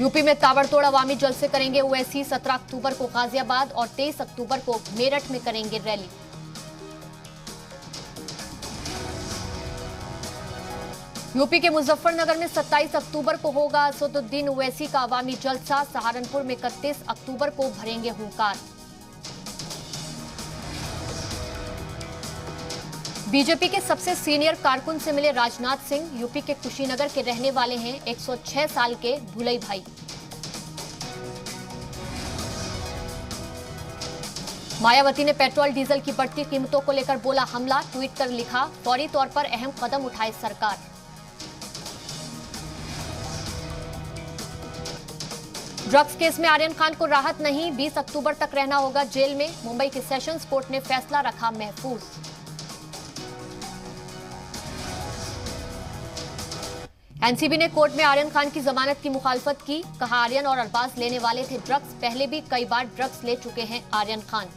UP में ताबड़तोड़ अवामी जलसे करेंगे ओवैसी। 17 अक्टूबर को गाजियाबाद और 23 अक्टूबर को मेरठ में करेंगे रैली। यूपी के मुजफ्फरनगर में 27 अक्टूबर को होगा असदुद्दीन ओवैसी का अवामी जलसा। सहारनपुर में 31 अक्टूबर को भरेंगे हुंकार। बीजेपी के सबसे सीनियर कारकुन से मिले राजनाथ सिंह। यूपी के कुशीनगर के रहने वाले हैं 106 साल के भुलई भाई। मायावती ने पेट्रोल डीजल की बढ़ती कीमतों को लेकर बोला हमला। ट्वीट कर लिखा, फौरी तौर पर अहम कदम उठाए सरकार। ड्रग्स केस में आर्यन खान को राहत नहीं। 20 अक्टूबर तक रहना होगा जेल में। मुंबई की सेशंस कोर्ट ने फैसला रखा महफूज। एनसीबी ने कोर्ट में आर्यन खान की जमानत की मुखालफत की। कहा, आर्यन और अरबाज लेने वाले थे ड्रग्स। पहले भी कई बार ड्रग्स ले चुके हैं आर्यन खान।